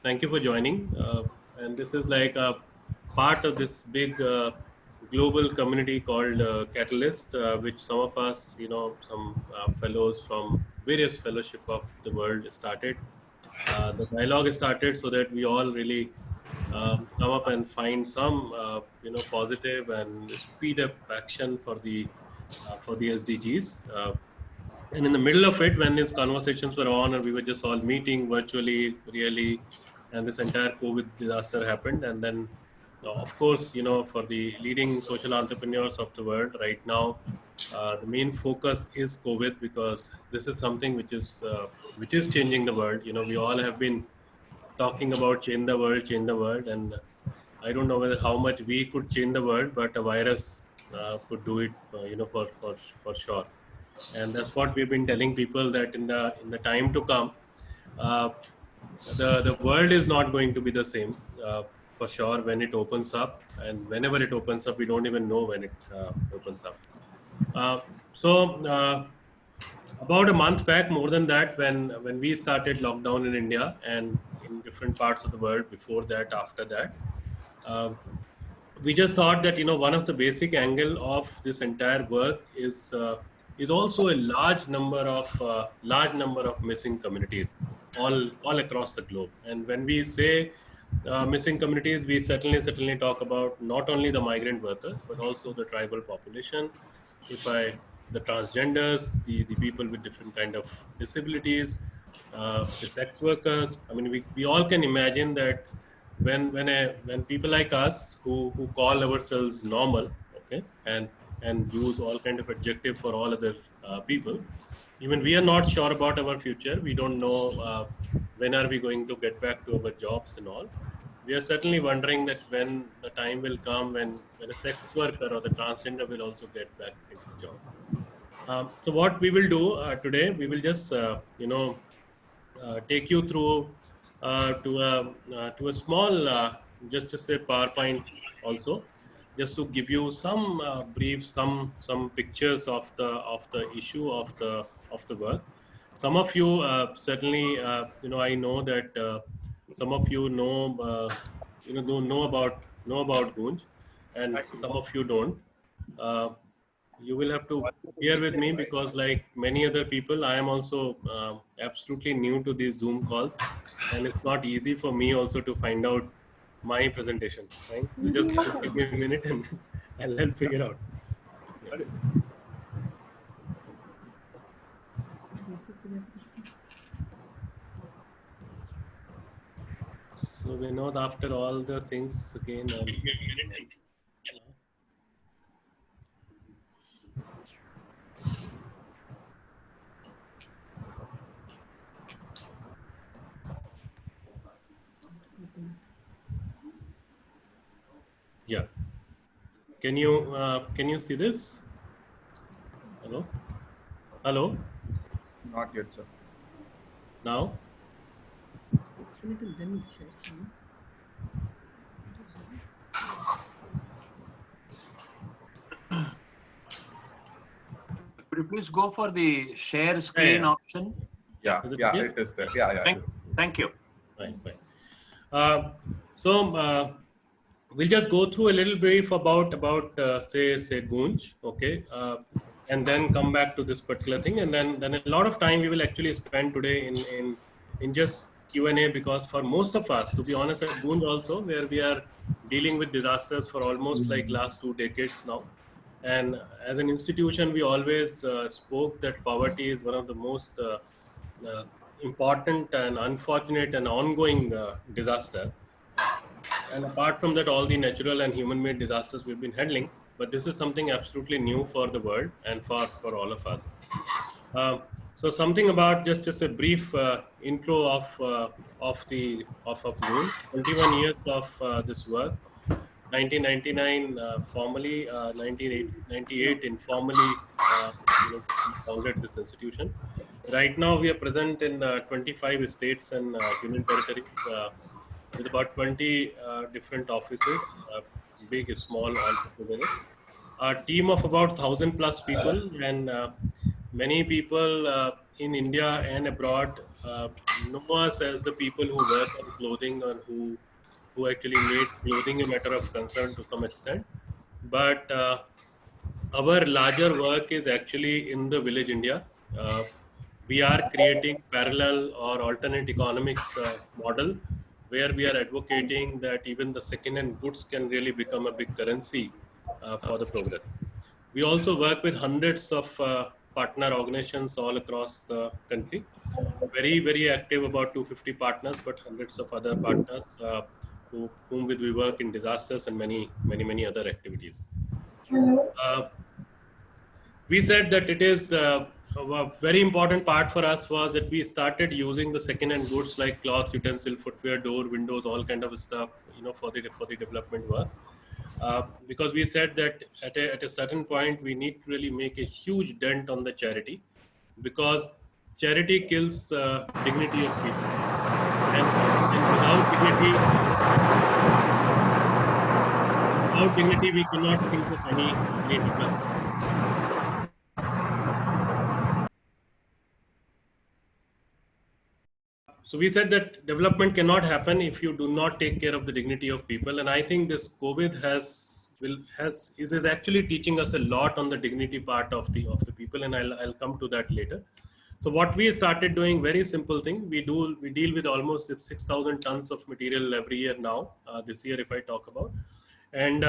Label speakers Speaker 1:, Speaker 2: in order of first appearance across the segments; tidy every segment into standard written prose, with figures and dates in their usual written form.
Speaker 1: thank you for joining. And this is like a part of this big global community called Catalyst, which some of us, some fellows from various fellowship of the world started. The dialogue started so that we all really come up and find some, positive and speed up action for the SDGs. And in the middle of it, when these conversations were on, and we were just all meeting virtually, really, and this entire COVID disaster happened, and then, of course, for the leading social entrepreneurs of the world right now, the main focus is COVID because this is something which is changing the world. We all have been talking about change the world, and I don't know whether how much we could change the world, but a virus could do it, for sure. And that's what we've been telling people, that in the time to come, uh, the world is not going to be the same, for sure, when it opens up, and whenever it opens up, we don't even know when it opens up. uh, so about a month back, more than that, when we started lockdown in India and in different parts of the world, before that, after that, uh, we just thought that one of the basic angle of this entire work is also a large number of missing communities all across the globe. And when we say missing communities, we certainly talk about not only the migrant workers but also the tribal population, if I the transgenders, the people with different kind of disabilities, the sex workers. I mean, we all can imagine that when people like us who call ourselves normal, okay, and use all kind of adjective for all other people, even we are not sure about our future. We don't know when are we going to get back to our jobs and all. We are certainly wondering that when the time will come when a sex worker or the transgender will also get back into job. So what we will do today, we will just take you through to a small, just say PowerPoint also, just to give you some brief, some pictures of the issue of the work. Some of you certainly, I know that some of you don't know about Gunj, and some of you don't. Uh, you will have to bear with me because, like many other people, I am also absolutely new to these Zoom calls, and it's not easy for me also to find out my presentation. Right? So just give me a minute, and I'll figure out. Yeah. So Vinod, after all the things again, yeah. Can you see this? Hello, hello.
Speaker 2: Not yet, sir.
Speaker 1: Now,
Speaker 3: Could you please go for the share screen
Speaker 1: yeah.
Speaker 3: option?
Speaker 2: Yeah,
Speaker 1: Is it
Speaker 2: yeah,
Speaker 1: okay?
Speaker 2: it is there. Yeah.
Speaker 3: Thank you.
Speaker 1: Fine. So we'll just go through a little brief about say Gunj, okay, and then come back to this particular thing, and then a lot of time we will actually spend today in just Q&A, because for most of us, to be honest, at Gunj also, where we are dealing with disasters for almost like last 2 decades now, and as an institution, we always spoke that poverty is one of the most uh, important and unfortunate and ongoing disaster. And apart from that, all the natural and human-made disasters we've been handling, but this is something absolutely new for the world and for all of us. Uh, so something about just a brief intro of Noon. 21 years of this work. 1999 formally, 1998 informally, we founded this institution. Right now, we are present in 25 states and union territories, with about 20 different offices, big, small, all put together. A team of about 1,000 plus people, and many people in India and abroad know us as the people who work on clothing or who actually made clothing a matter of concern to some extent. But our larger work is actually in the village India. Uh, we are creating parallel or alternate economic model where we are advocating that even the second-hand goods can really become a big currency for the progress. We also work with hundreds of partner organizations all across the country. Very, very active, about 250 partners, but hundreds of other partners whom with we work in disasters and many, many, many other activities. Uh, we said that it is a very important part for us was that we started using the second-hand goods like cloth, utensil, footwear, door, windows, all kind of stuff, for the development work. Because we said that at a certain point we need to really make a huge dent on the charity, because charity kills dignity of people, and without dignity we cannot think of any development. So we said that development cannot happen if you do not take care of the dignity of people, and I think this COVID is actually teaching us a lot on the dignity part of the people, and I'll come to that later. So what we started doing, very simple thing, we deal with almost 6,000 tons of material every year now. This year, if I talk about, and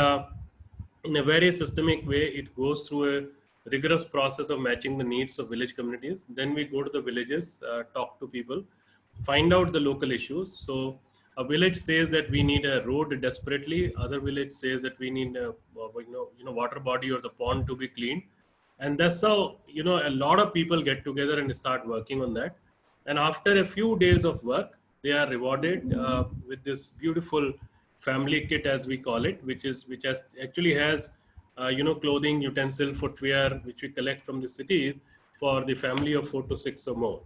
Speaker 1: in a very systemic way, it goes through a rigorous process of matching the needs of village communities. Then we go to the villages, talk to people, find out the local issues. So a village says that we need a road desperately. Other village says that we need a water body or the pond to be cleaned. And that's how a lot of people get together and start working on that. And after a few days of work, they are rewarded with this beautiful family kit, as we call it, which actually has clothing, utensil, footwear, which we collect from the city for the family of 4 to 6 or more.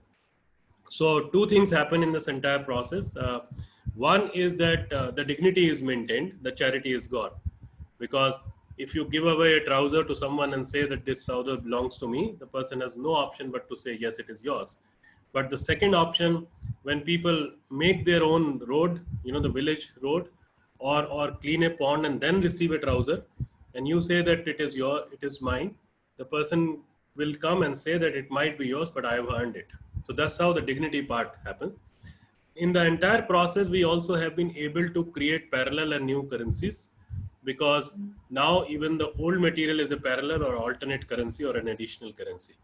Speaker 1: So two things happen in this entire process. One is that the dignity is maintained, the charity is gone. Because if you give away a trouser to someone and say that this trouser belongs to me, the person has no option but to say, yes, it is yours. But the second option, when people make their own road, the village road, or clean a pond and then receive a trouser, and you say that it is mine, the person will come and say that it might be yours, but I have earned it. So that's how the dignity part happens. In the entire process, we also have been able to create parallel and new currencies, because now even the old material is a parallel or alternate currency or an additional currency.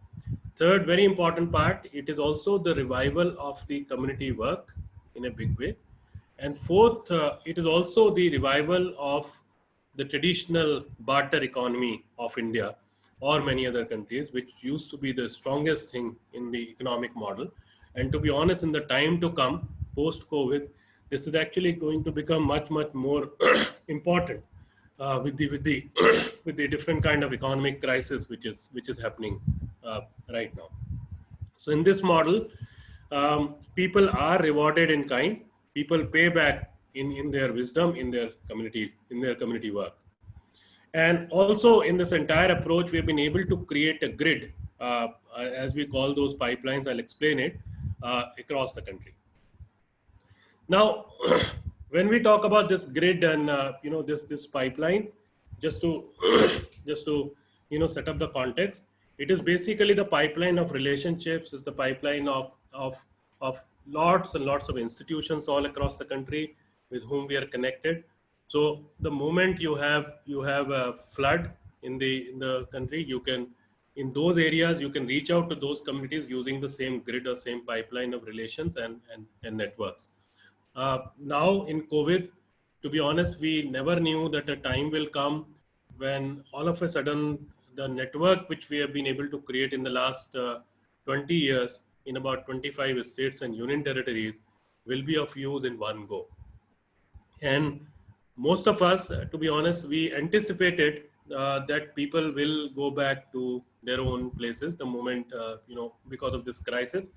Speaker 1: Third, very important part, it is also the revival of the community work in a big way. And fourth, it is also the revival of the traditional barter economy of India or many other countries, which used to be the strongest thing in the economic model. And to be honest, in the time to come, post-COVID, this is actually going to become much, much more important with the different kind of economic crisis which is happening right now. So in this model, people are rewarded in kind. People pay back in their wisdom, in their community work. And also in this entire approach, we've been able to create a grid, as we call those pipelines. I'll explain it, across the country. Now, when we talk about this grid and this pipeline, just to set up the context, it is basically the pipeline of relationships. It's the pipeline of lots and lots of institutions all across the country with whom we are connected. So the moment you have a flood in the country, in those areas you can reach out to those communities using the same grid or same pipeline of relations and networks. Now in COVID, to be honest, we never knew that a time will come when all of a sudden the network which we have been able to create in the last 20 years in about 25 states and union territories will be of use in one go. And most of us, to be honest, we anticipated that people will go back to their own places the moment, because of this crisis.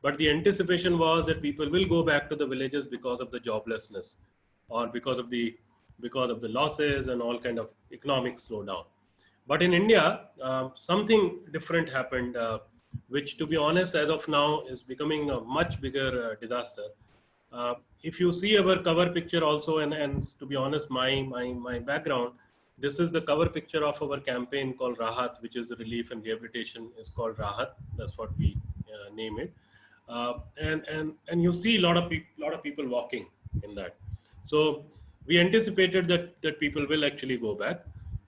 Speaker 1: But the anticipation was that people will go back to the villages because of the joblessness or because of the losses and all kind of economic slowdown. But in India, something different happened. which, to be honest, as of now, is becoming a much bigger disaster. If you see our cover picture also, and to be honest, my background, this is the cover picture of our campaign called Rahat, which is the relief and rehabilitation is called Rahat. That's what we name it. And you see a lot of people walking in that. So we anticipated that people will actually go back,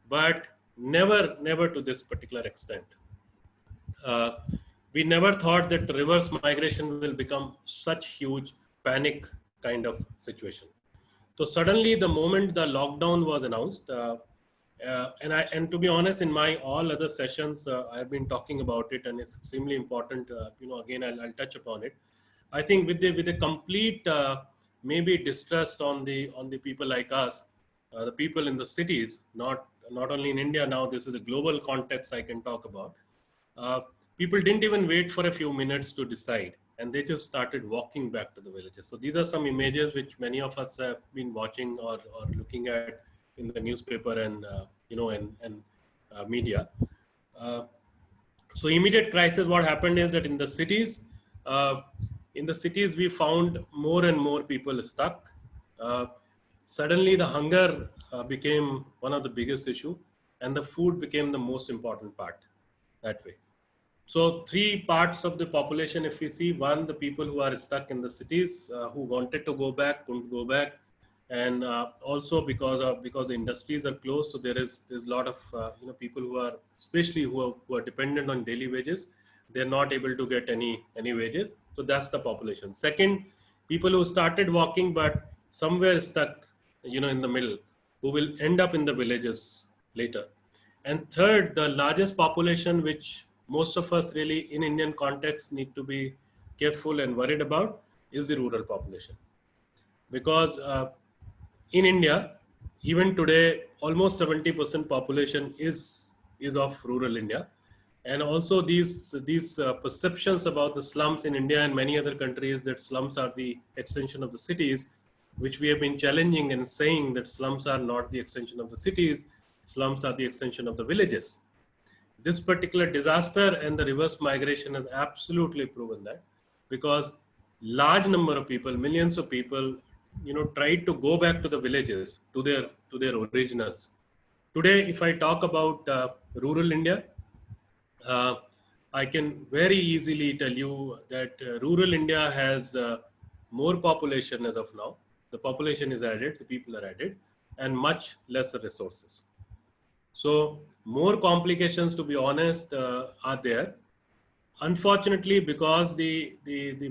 Speaker 1: but never to this particular extent. We never thought that reverse migration will become such huge panic kind of situation. So suddenly, the moment the lockdown was announced, and to be honest, in my all other sessions, I've been talking about it, and it's extremely important. Again, I'll touch upon it. I think with the complete maybe distrust on the people like us, the people in the cities, not only in India now. This is a global context I can talk about. People didn't even wait for a few minutes to decide, and they just started walking back to the villages. So these are some images which many of us have been watching or looking at in the newspaper and media. So immediate crisis, what happened is that in the cities we found more and more people stuck. Suddenly the hunger became one of the biggest issue, and the food became the most important part that way. So three parts of the population, if we see: one, the people who are stuck in the cities, who wanted to go back, couldn't go back, and also because the industries are closed, so there's a lot of people who are, especially who are dependent on daily wages, they're not able to get any wages. So that's the population. Second, people who started walking but somewhere stuck, in the middle, who will end up in the villages later. And third, the largest population, which most of us really in Indian context need to be careful and worried about, is the rural population. Because in India, even today, almost 70% population is of rural India. And also these perceptions about the slums in India and many other countries, that slums are the extension of the cities, which we have been challenging and saying that slums are not the extension of the cities, slums are the extension of the villages. This particular disaster and the reverse migration has absolutely proven that, because large number of people, millions of people, tried to go back to the villages, to their originals. Today, if I talk about rural India, I can very easily tell you that rural India has more population as of now. The population is added, the people are added, and much lesser resources. So more complications, to be honest, are there. Unfortunately, because the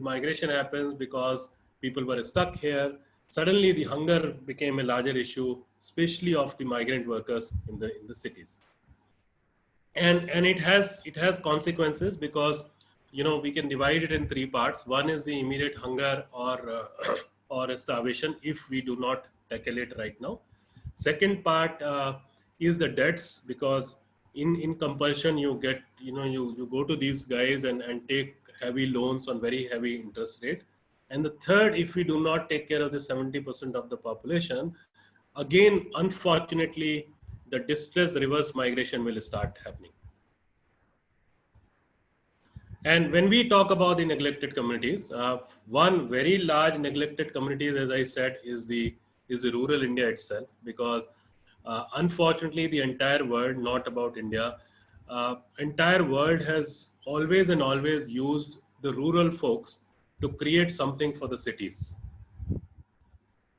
Speaker 1: migration happens, because people were stuck here, suddenly the hunger became a larger issue, especially of the migrant workers in the cities. And it has consequences, because we can divide it in three parts. One is the immediate hunger or or starvation if we do not tackle it right now. Second part is the debts, because in compulsion you get you go to these guys and take heavy loans on very heavy interest rate. And the third, if we do not take care of the 70% of the population, again, unfortunately, the distress reverse migration will start happening. And when we talk about the neglected communities, one very large neglected communities, as I said, is the rural India itself, because unfortunately the entire world, not about India, entire world has always and always used the rural folks to create something for the cities.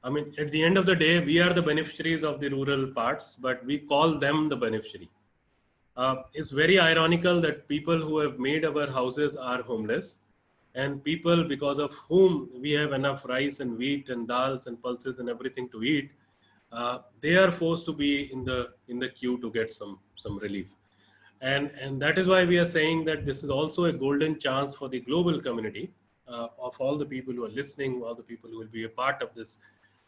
Speaker 1: I mean, at the end of the day, we are the beneficiaries of the rural parts, but we call them the beneficiary. It's very ironical that people who have made our houses are homeless, and people because of whom we have enough rice and wheat and dals and pulses and everything to eat, they are forced to be in the queue to get some relief. And that is why we are saying that this is also a golden chance for the global community, of all the people who are listening, all the people who will be a part of this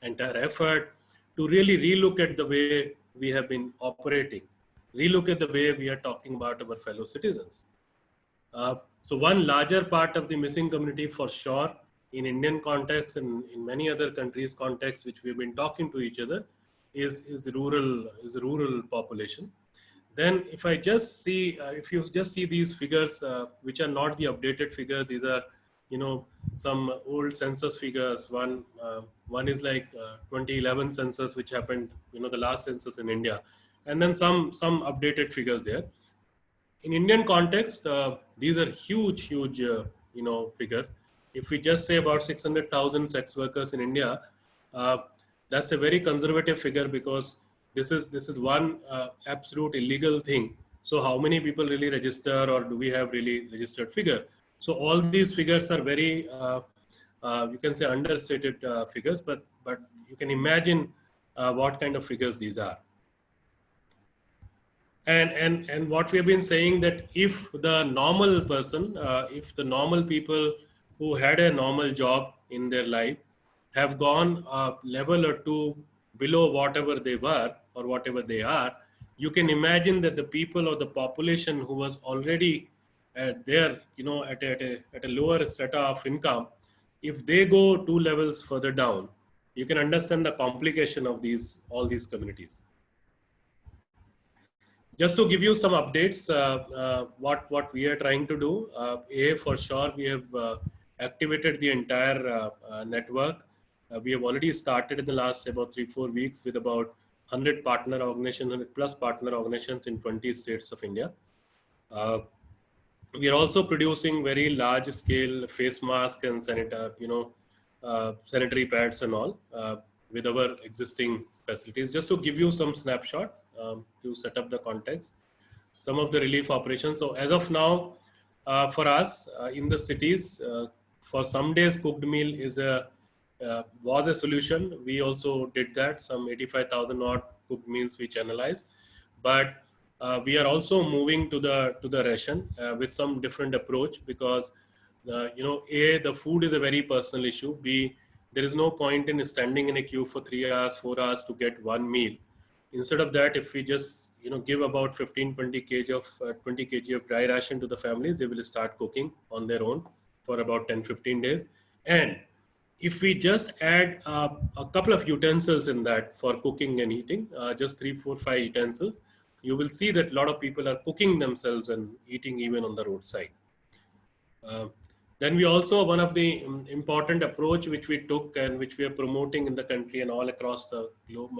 Speaker 1: entire effort, to really relook at the way we have been operating, relook at the way we are talking about our fellow citizens. So one larger part of the missing community, for sure, in Indian context and in many other countries' context, which we've been talking to each other, is the rural population. Then if I just see, if you just see these figures, which are not the updated figure, these are, some old census figures. One is like 2011 census, which happened, the last census in India, and then some updated figures there. In Indian context, these are huge, figures. If we just say about 600,000 sex workers in India, uh, that's a very conservative figure, because this is one absolute illegal thing. So how many people really register, or do we have really registered figure? So all these figures are very, you can say, understated figures, but you can imagine what kind of figures these are. And what we have been saying, that if the normal person, if the normal people who had a normal job in their life have gone a level or two below whatever they were or whatever they are, you can imagine that the people or the population who was already there, at a lower strata of income, if they go two levels further down, you can understand the complication of all these communities. Just to give you some updates, what we are trying to do. For sure, we have activated the entire network. We have already started in the last about 3-4 weeks with about 100 partner organizations, 100 plus partner organizations in 20 states of India. We are also producing very large scale face mask and sanitary pads and all, with our existing facilities. Just to give you some snapshot, to set up the context, some of the relief operations. So as of now, for us in the cities, for some days cooked meal was a solution. We also did that, some 85,000 odd cooked meals we channelized, but we are also moving to the ration with some different approach, because the food is a very personal issue. B, there is no point in standing in a queue for 3 hours, 4 hours to get one meal. Instead of that, if we just give about 15-20 kg of 20 kg of dry ration to the families, they will start cooking on their own for about 10-15 days. And if we just add a couple of utensils in that for cooking and eating, just 3, 4, 5 utensils, you will see that a lot of people are cooking themselves and eating even on the roadside. Then we also, one of the important approach which we took and which we are promoting in the country and all across the globe,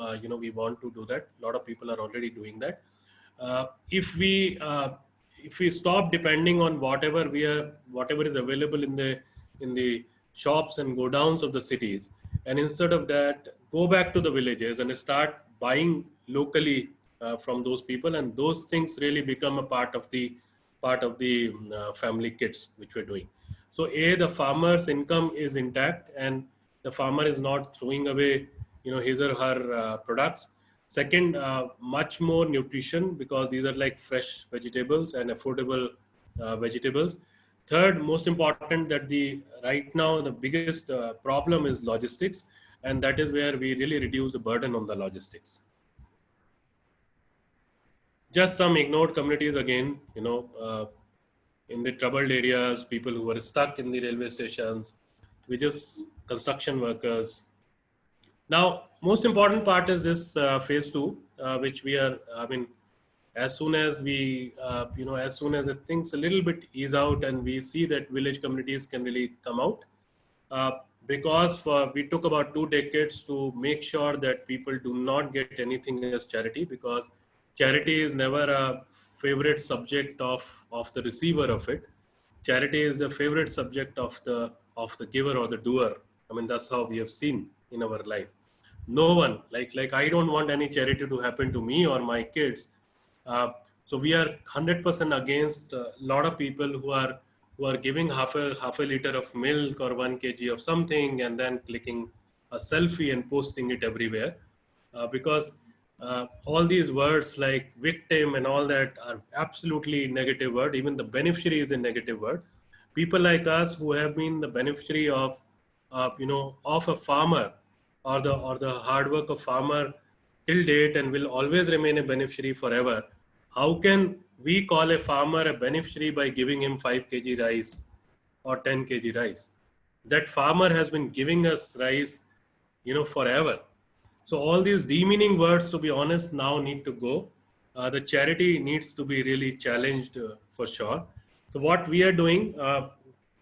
Speaker 1: we want to do that. A lot of people are already doing that. If we stop depending on whatever is available in the shops and go downs of the cities, and instead of that, go back to the villages and start buying locally from those people, and those things really become a part of the family kits which we're doing. So the farmer's income is intact, and the farmer is not throwing away his or her products. Second, much more nutrition, because these are like fresh vegetables and affordable vegetables. Third, most important, that right now the biggest problem is logistics, and that is where we really reduce the burden on the logistics. Just some ignored communities again, in the troubled areas, people who were stuck in the railway stations, with just construction workers. Now, most important part is this phase 2, which we are, as soon as the things a little bit ease out and we see that village communities can really come out, because we took about 2 decades to make sure that people do not get anything as charity, because charity is never a favorite subject of the receiver of it. Charity is the favorite subject of the giver or the doer. That's how we have seen in our life. No one, like I don't want any charity to happen to me or my kids. So we are 100% against a lot of people who are giving half a liter of milk or 1 kg of something and then clicking a selfie and posting it everywhere, because all these words like victim and all that are absolutely negative word. Even the beneficiary is a negative word. People like us who have been the beneficiary of a farmer or the hard work of farmer till date and will always remain a beneficiary forever. How can we call a farmer a beneficiary by giving him 5 kg rice or 10 kg rice? That farmer has been giving us rice, forever. So all these demeaning words, to be honest, now need to go. the charity needs to be really challenged for sure. So what we are doing,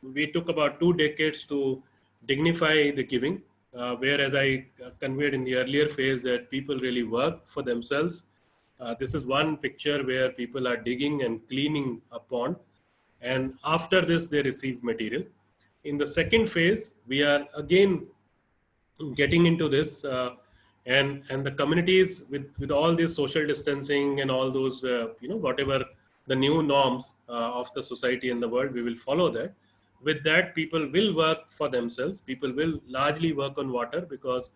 Speaker 1: we took about 2 decades to dignify the giving, whereas I conveyed in the earlier phase that people really work for themselves. This is one picture where people are digging and cleaning a pond, and after this they receive material. In the second phase, we are again getting into this, and the communities with all this social distancing and all those whatever the new norms of the society and the world, we will follow that. With that, people will work for themselves. People will largely work on water because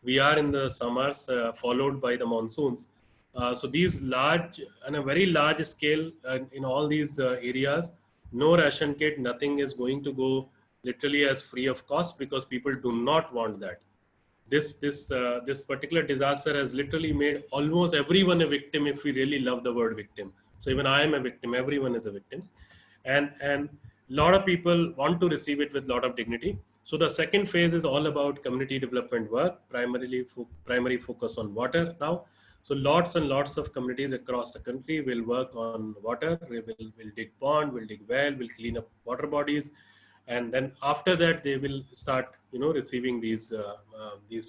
Speaker 1: we are in the summers followed by the monsoons. So these large, on a very large scale, in all these areas, no ration kit, nothing is going to go literally as free of cost, because people do not want that. This particular disaster has literally made almost everyone a victim, if we really love the word victim. So even I am a victim, everyone is a victim, and lot of people want to receive it with lot of dignity. So the second phase is all about community development work, primary focus on water now. So lots and lots of communities across the country will work on water. Will dig pond, will dig well, will clean up water bodies, and then after that they will start receiving these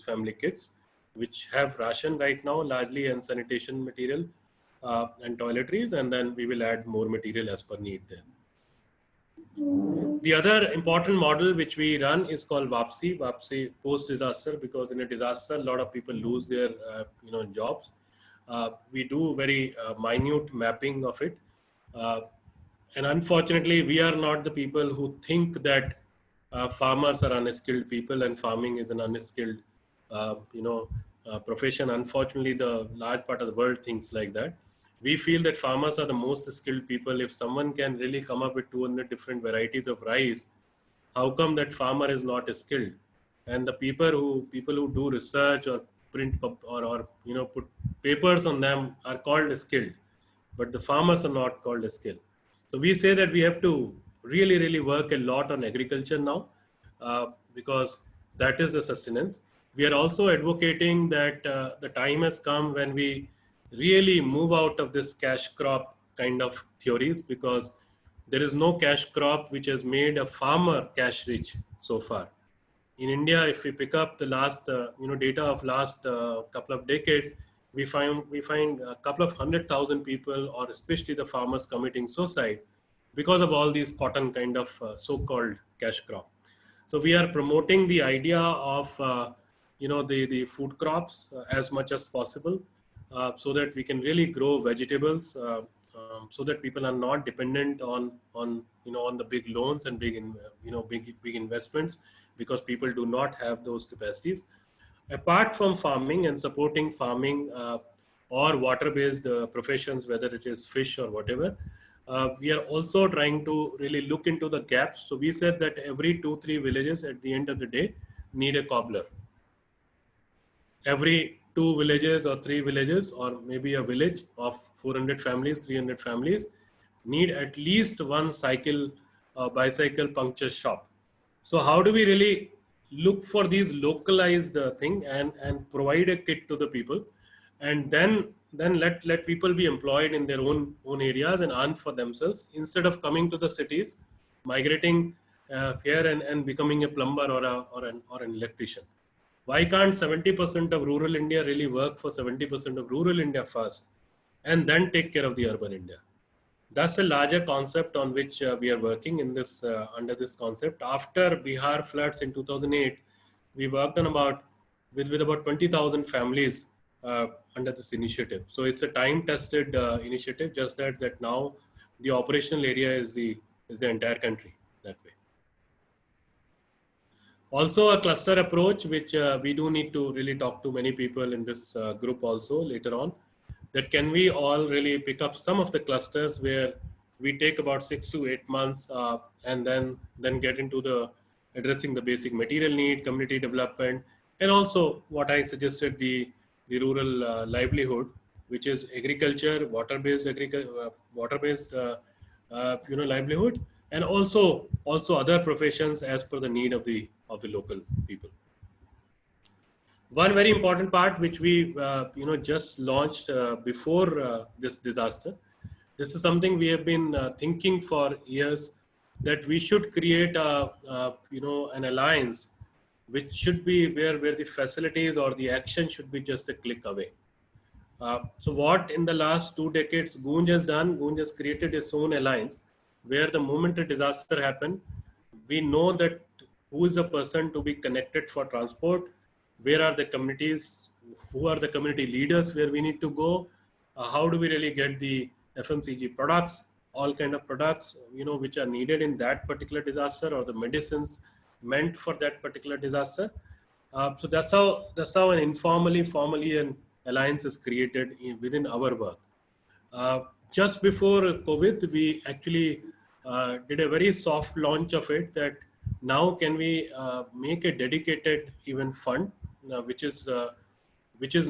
Speaker 1: family kits, which have ration right now largely, and sanitation material, and toiletries, and then we will add more material as per need there. The other important model which we run is called Vapsi post disaster, because in a disaster a lot of people lose their jobs. We do very minute mapping of it, and unfortunately we are not the people who think that farmers are unskilled people and farming is an unskilled profession. Unfortunately, the large part of the world thinks like that. We feel that farmers are the most skilled people. If someone can really come up with 200 different varieties of rice, how come that farmer is not skilled? And the people who do research or print or put papers on them are called skilled, but the farmers are not called skilled. So we say that we have to really work a lot on agriculture now, because that is the sustenance. We are also advocating that the time has come when we really move out of this cash crop kind of theories, because there is no cash crop which has made a farmer cash rich so far. In India, if we pick up the last data of last couple of decades, we find a couple of 100,000 people, or especially the farmers, committing suicide because of all these cotton kind of so-called cash crop. So we are promoting the idea of the food crops as much as possible, so that we can really grow vegetables, so that people are not dependent on the big loans and big investments, because people do not have those capacities. Apart from farming and supporting farming or water-based professions, whether it is fish or whatever, we are also trying to really look into the gaps. So we said that every 2-3 villages at the end of the day need a cobbler. Every 2 villages or 3 villages, or maybe a village of 400 families, 300 families, need at least one bicycle puncture shop. So how do we really look for these localized thing and provide a kit to the people, and then let people be employed in their own areas and earn for themselves, instead of coming to the cities, migrating here and becoming a plumber or an electrician. Why can't 70% of rural India really work for 70% of rural India first, and then take care of the urban India? That's a larger concept on which we are working in this under this concept. After Bihar floods in 2008, we worked on with about 20,000 families under this initiative. So it's a time-tested initiative. Just that now the operational area is the entire country that way. Also a cluster approach, which we do need to really talk to many people in this group also later on. That can we all really pick up some of the clusters where we take about 6 to 8 months and then get into the addressing the basic material need, community development, and also what I suggested, the rural livelihood, which is agriculture, water-based livelihood, and also other professions as per the need of the local people. One very important part which we just launched before this disaster. This is something we have been thinking for years, that we should create an alliance which should be where the facilities or the action should be just a click away. So what in the last 2 decades Goonj has done, Goonj has created its own alliance where the moment a disaster happens, we know that who is a person to be connected for transport, where are the communities, who are the community leaders where we need to go, how do we really get the FMCG products, all kind of products, which are needed in that particular disaster, or the medicines meant for that particular disaster. So that's how an formally an alliance is created within our work. Just before COVID, we actually did a very soft launch of it. That now can we make a dedicated even fund, which is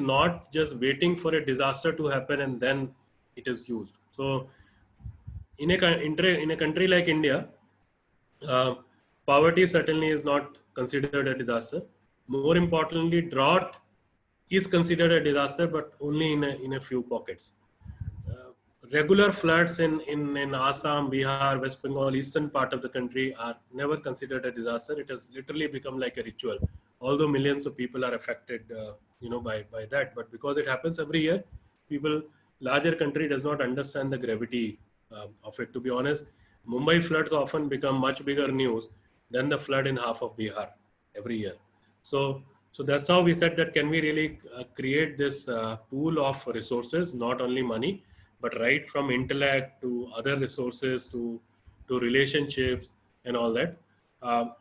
Speaker 1: not just waiting for a disaster to happen and then it is used. So in a country like India, uh, poverty certainly is not considered a disaster. More importantly, drought is considered a disaster, but only in a few pockets. Regular floods in Assam, Bihar, West Bengal, eastern part of the country are never considered a disaster. It has literally become like a ritual, although millions of people are affected, by that. But because it happens every year, larger country does not understand the gravity of it. To be honest, Mumbai floods often become much bigger news than the flood in half of Bihar every year. So that's how we said that can we really create this pool of resources, not only money, but right from intellect to other resources to relationships and all that.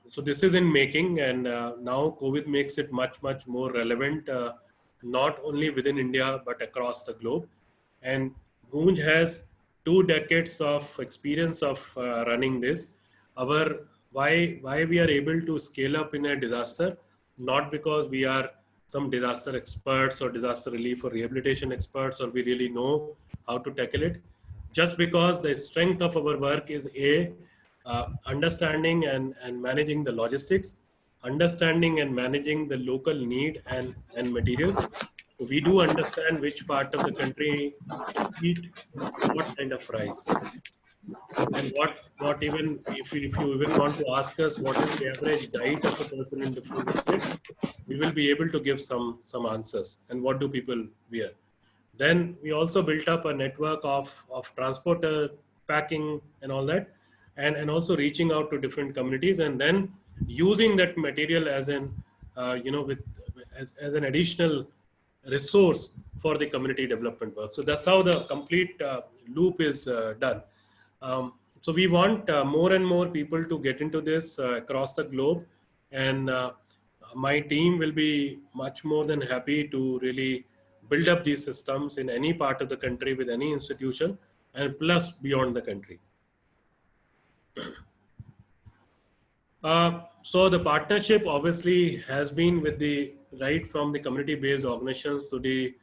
Speaker 1: So this is in making, and now COVID makes it much more relevant, not only within India but across the globe. And Goonj has 2 decades of experience of running this. Our why we are able to scale up in a disaster, not because we are some disaster experts or disaster relief or rehabilitation experts, or we really know how to tackle it, just because the strength of our work is understanding and managing the logistics, understanding and managing the local need and material. So we do understand which part of the country eat what kind of rice, and what even if you even want to ask us what is the average diet of a person in different districts, we will be able to give some answers, and what do people wear. Then we also built up a network of transporter, packing and all that, and also reaching out to different communities, and then using that material as an with as an additional resource for the community development work. So that's how the complete loop is done. So we want more and more people to get into this across the globe, and my team will be much more than happy to really build up these systems in any part of the country with any institution, and plus beyond the country. So the partnership obviously has been with the right from the community-based organizations to the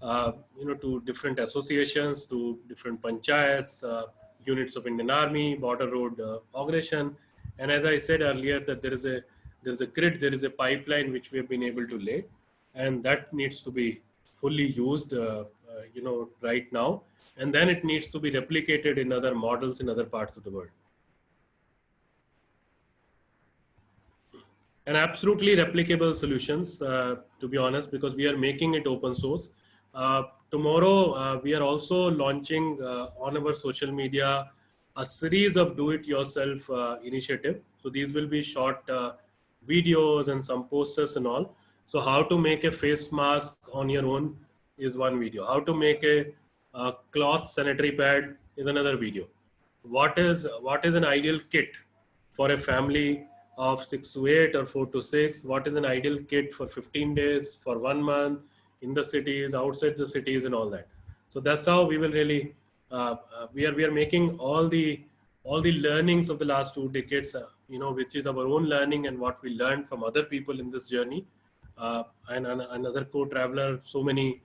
Speaker 1: to different associations, to different panchayats, units of Indian Army, Border Road organization, and as I said earlier, that there is a grid, there is a pipeline which we have been able to lay, and that needs to be fully used, right now, and then it needs to be replicated in other models in other parts of the world. And absolutely replicable solutions, to be honest, because we are making it open source. Tomorrow, we are also launching on our social media a series of do-it-yourself initiative. So these will be short videos and some posters and all. So how to make a face mask on your own is one video. How to make a cloth sanitary pad is another video. What is an ideal kit for a family of 6 to 8 or 4 to 6? What is an ideal kit for 15 days, for 1 month, in the cities, outside the cities, and all that? So that's how we will really we are making all the learnings of the last 2 decades, which is our own learning and what we learned from other people in this journey, and another co-traveler. So many.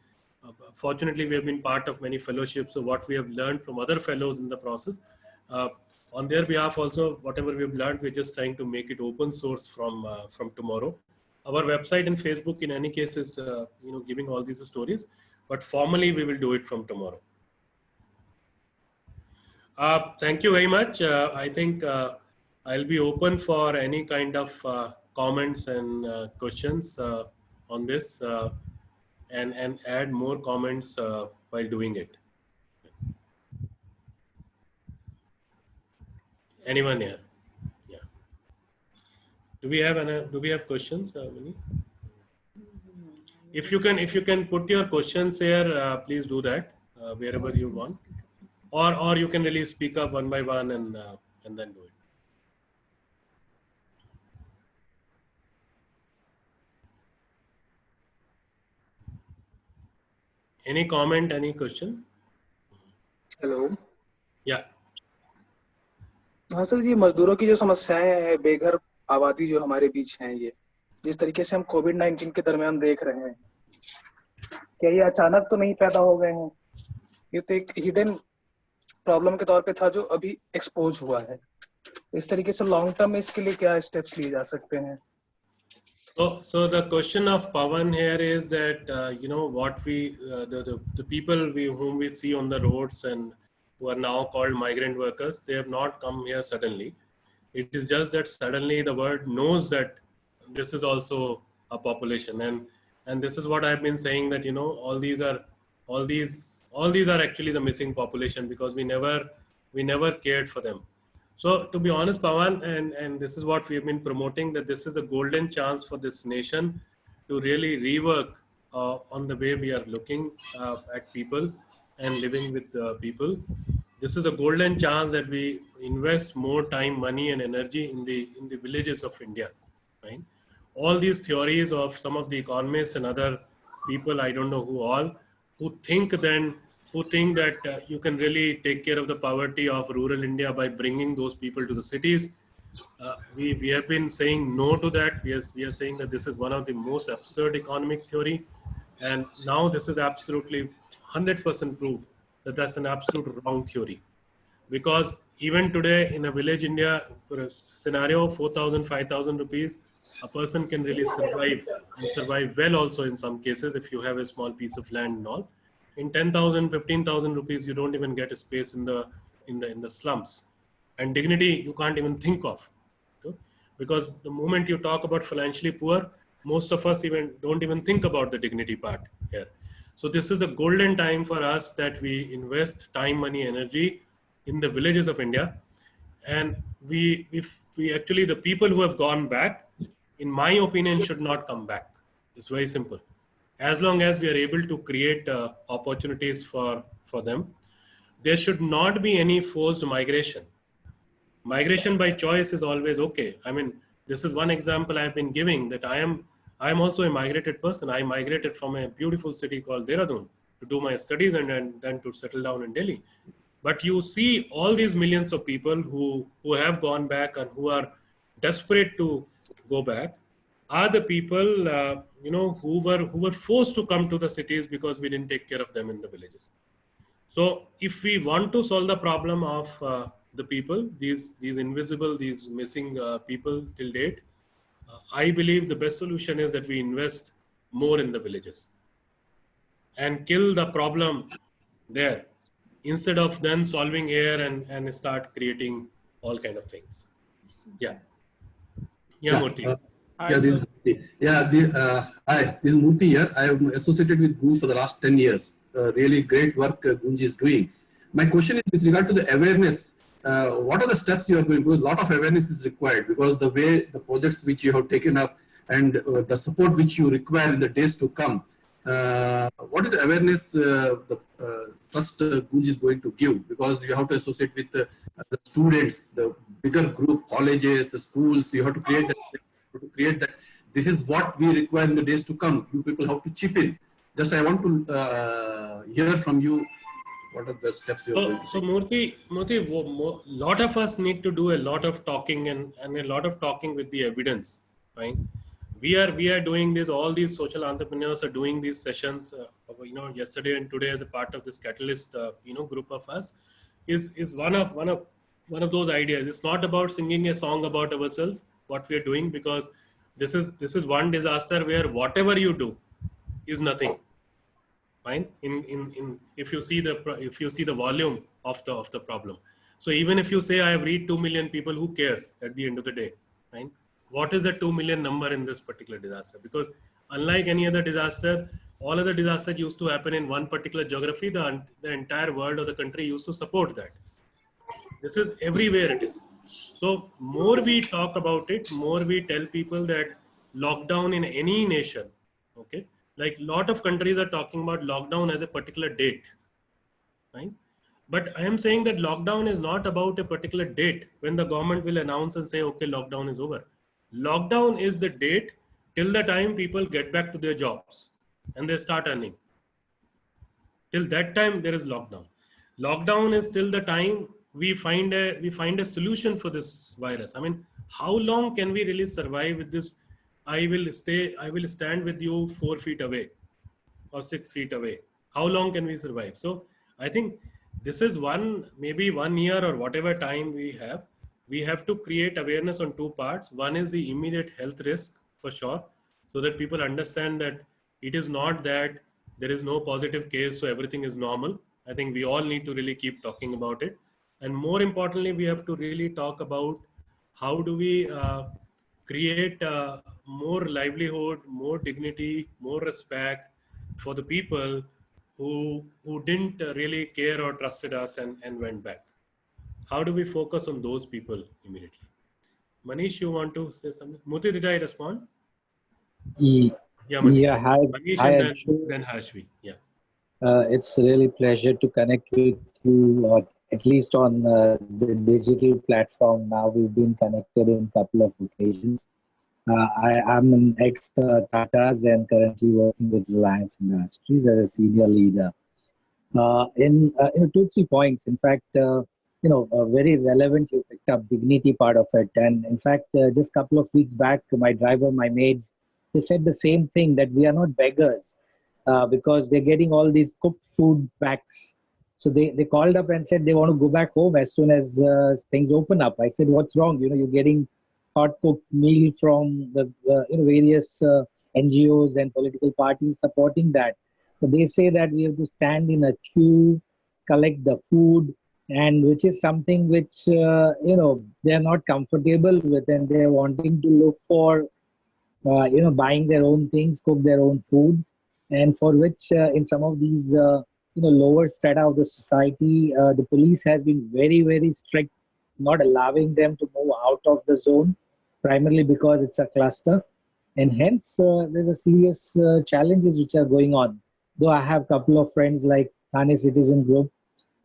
Speaker 1: Fortunately, we have been part of many fellowships. So what we have learned from other fellows in the process. On their behalf also, whatever we've learned, we're just trying to make it open source from tomorrow. Our website and Facebook, in any case, is giving all these stories. But formally, we will do it from tomorrow. Thank you very much. I think I'll be open for any kind of comments and questions on this, and add more comments while doing it. Anyone here? Yeah. Do we have questions, Vinny? If you can put your questions here, please do that wherever you want, or you can really speak up one by one and then do it. Any comment? Any question?
Speaker 4: Hello.
Speaker 1: Yeah.
Speaker 4: हाँ sir, ये मजदूरों की जो समस्याएं हैं, बेघर आबादी जो हमारे बीच हैं, ये जिस तरीके से हम कोविड-19 के दरमियान देख रहे हैं, क्या ये अचानक तो नहीं पैदा हो गए हैं? ये तो एक हिडन प्रॉब्लम के तौर पे था जो अभी एक्सपोज हुआ है। इस तरीके से लॉन्ग टर्म में इसके लिए क्या स्टेप्स लिए जा सकते हैं?
Speaker 1: So the question of Pawan here is that what we the people whom we see on the roads and who are now called migrant workers, they have not come here suddenly. It is just that suddenly the world knows that this is also a population, and this is what I've been saying, that all these are actually the missing population, because we never cared for them. So to be honest, Pawan, and this is what we have been promoting, that this is a golden chance for this nation to really rework on the way we are looking at people and living with people. This is a golden chance that we invest more time, money, and energy in the villages of India. Right? All these theories of some of the economists and other people, I don't know who think that you can really take care of the poverty of rural India by bringing those people to the cities. We have been saying no to that. We are saying that this is one of the most absurd economic theory, and now this is absolutely 100% proof that that's an absolute wrong theory. Because even today in a village India scenario, 4,000, 5,000 rupees, a person can really survive, and survive well also in some cases if you have a small piece of land and all. In 10,000, 15,000 rupees, you don't even get a space in the slums, and dignity you can't even think of, because the moment you talk about financially poor, most of us don't even think about the dignity part here. So this is the golden time for us that we invest time, money, energy in the villages of India, and we actually, the people who have gone back, in my opinion, should not come back. It's very simple. As long as we are able to create opportunities for them, there should not be any forced migration. Migration by choice is always okay. I mean, this is one example I've been giving, that I am also a migrated person. I migrated from a beautiful city called Dehradun to do my studies and then to settle down in Delhi. But you see all these millions of people who have gone back and who are desperate to go back are the people who were forced to come to the cities because we didn't take care of them in the villages. So if we want to solve the problem of the people, these invisible, these missing people till date, I believe the best solution is that we invest more in the villages and kill the problem there, instead of then solving here and start creating all kind of things. Yeah, Murthy.
Speaker 5: Hi, this is Murthy here. I am associated with Gunj for the last 10 years. Really great work Gunj is doing. My question is with regard to the awareness. What are the steps you are going to do? A lot of awareness is required, because the way the projects which you have taken up and the support which you require in the days to come, what is the awareness the trust Gunj is going to give? Because you have to associate with the students, the bigger group, colleges, the schools. You have to create that. This is what we require in the days to come. You people have to chip in. Just I want to hear from you. What are the steps you are going to
Speaker 1: So Murthy, a lot of us need to do a lot of talking and a lot of talking with the evidence, right? We are doing this. All these social entrepreneurs are doing these sessions. Yesterday and today, as a part of this Catalyst, group of us, is one of those ideas. It's not about singing a song about ourselves, what we are doing, because this is one disaster where whatever you do is nothing. Fine. In if you see the volume of the problem. So even if you say I have reached 2 million people, who cares at the end of the day? Fine. What is the 2 million number in this particular disaster? Because unlike any other disaster, all other disasters used to happen in one particular geography. The entire world or the country used to support that. This is everywhere it is. So more we talk about it, more we tell people that lockdown in any nation, okay, like lot of countries are talking about lockdown as a particular date, right? But I am saying that lockdown is not about a particular date when the government will announce and say, okay, lockdown is over. Lockdown is the date till the time people get back to their jobs and they start earning. Till that time, there is lockdown. Lockdown is till the time we find a solution for this virus. I mean, how long can we really survive with this? I will stand with you 4 feet away or 6 feet away. How long can we survive? So I think this is maybe 1 year or whatever time we have. We have to create awareness on two parts. One is the immediate health risk for sure, so that people understand that it is not that there is no positive case, so everything is normal. I think we all need to really keep talking about it. And more importantly, we have to really talk about how do we create more livelihood, more dignity, more respect for the people who didn't really care or trusted us and went back. How do we focus on those people immediately? Manish, you want to say something? Muti, did I respond?
Speaker 6: Ye-
Speaker 1: Yeah, Manish.
Speaker 6: Yeah, hi,
Speaker 1: Manish
Speaker 6: hi,
Speaker 1: and
Speaker 6: Anshu.
Speaker 1: then Hashvi. Yeah.
Speaker 6: It's really pleasure to connect with you, or at least on the digital platform. Now we've been connected in a couple of occasions. I'm an ex-Tatas and currently working with Reliance Industries as a senior leader. In 2-3 points, in fact, very relevant. You picked up dignity part of it, and in fact, just a couple of weeks back, my driver, my maids, they said the same thing, that we are not beggars because they're getting all these cooked food packs. So they called up and said they want to go back home as soon as things open up. I said, what's wrong? You're getting hot cooked meal from the various NGOs and political parties supporting that. So they say that we have to stand in a queue, collect the food, and which is something which they're not comfortable with, and they're wanting to look for buying their own things, cook their own food, and for which in some of these lower strata of the society, the police has been very, very strict, not allowing them to move out of the zone, primarily because it's a cluster, and hence there's a serious challenges which are going on. Though I have a couple of friends like Thane Citizen Group,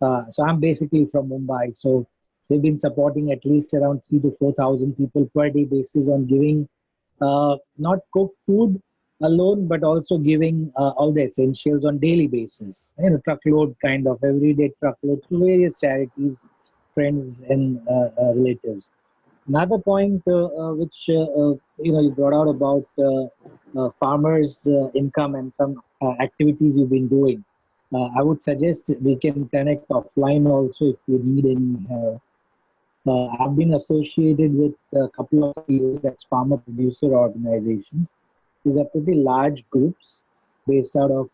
Speaker 6: so I'm basically from Mumbai, so they've been supporting at least around 3,000 to 4,000 people per day basis on giving not cooked food alone, but also giving all the essentials on daily basis. Truckload kind of everyday truckload to various charities, friends and relatives. Another point which you brought out about farmers' income and some activities you've been doing. I would suggest we can connect offline also if you need any help. I've been associated with a couple of years as farmer producer organizations. These are pretty large groups based out of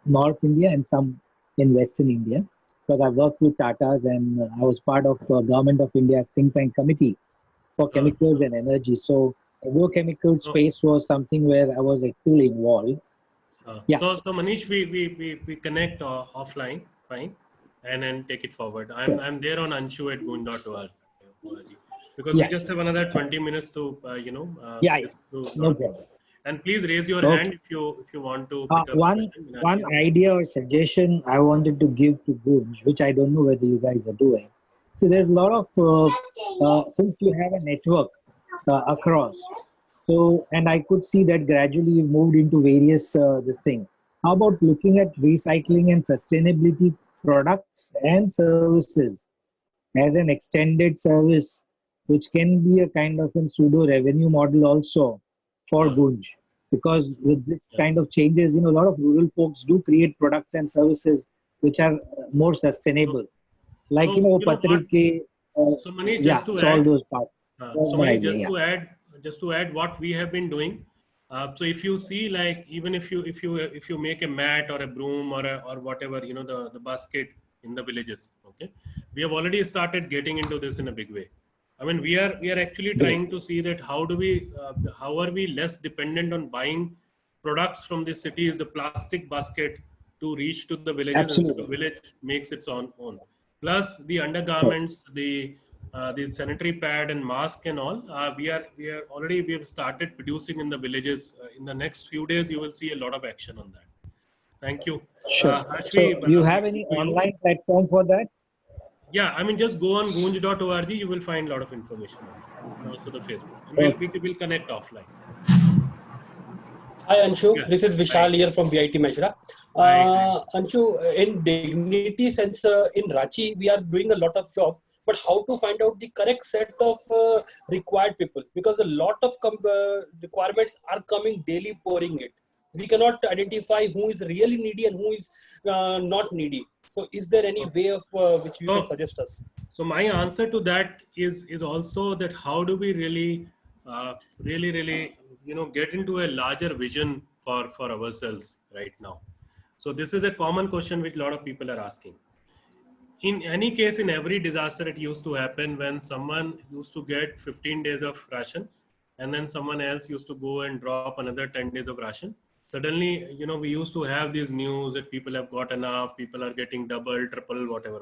Speaker 6: North India and some in Western India. Because I worked with Tatas and I was part of Government of India's think tank committee for chemicals and energy. So agrochemical space was something where I was actively involved. Yeah.
Speaker 1: So Manish, we connect offline, fine, and then take it forward. I'm there on anshu@goon.org because we just have another 20 minutes to
Speaker 6: no problem.
Speaker 1: And please raise your hand if you want to pick up
Speaker 6: one idea or suggestion I wanted to give to Gunj, which I don't know whether you guys are doing. So there's a lot of since you have a network across. So, and I could see that gradually you've moved into various this thing. How about looking at recycling and sustainability products and services as an extended service, which can be a kind of a pseudo revenue model also for Gunj? Because with this kind of changes, a lot of rural folks do create products and services which are more sustainable. Like, Patrike.
Speaker 1: So Manish, just to add,
Speaker 6: all those parts.
Speaker 1: so Manish, just to add what we have been doing. So if you see, like, even if you make a mat or a broom or whatever, you know, the basket in the villages, okay, we have already started getting into this in a big way. I mean, we are actually trying to see that how are we less dependent on buying products from the cities, the plastic basket, to reach to the villages,
Speaker 6: Absolutely.
Speaker 1: and so the village makes its own. Plus the undergarments, the sanitary pad and mask and all, we have started producing in the villages. In the next few days, you will see a lot of action on that. Thank you.
Speaker 6: Sure.
Speaker 1: Harshvi,
Speaker 6: So you have any
Speaker 1: to you.
Speaker 6: online platform for that?
Speaker 1: Yeah, I mean, just go on goonj.org. You will find a lot of information on it. And also the Facebook. And we'll connect offline.
Speaker 7: Hi Anshu,
Speaker 1: Yeah.
Speaker 7: this is Vishal here from BIT Meshra.
Speaker 1: Hi.
Speaker 7: Anshu, in dignity sense, in Ranchi, we are doing a lot of job, but how to find out the correct set of required people? Because a lot of requirements are coming daily pouring it. We cannot identify who is really needy and who is not needy. So is there any way of which you can suggest us?
Speaker 1: So my answer to that is also that how do we really, really, you know, get into a larger vision for ourselves right now. So this is a common question which a lot of people are asking. In any case, in every disaster, it used to happen when someone used to get 15 days of ration, and then someone else used to go and drop another 10 days of ration. Suddenly, you know, we used to have these news that people have got enough, people are getting double, triple, whatever.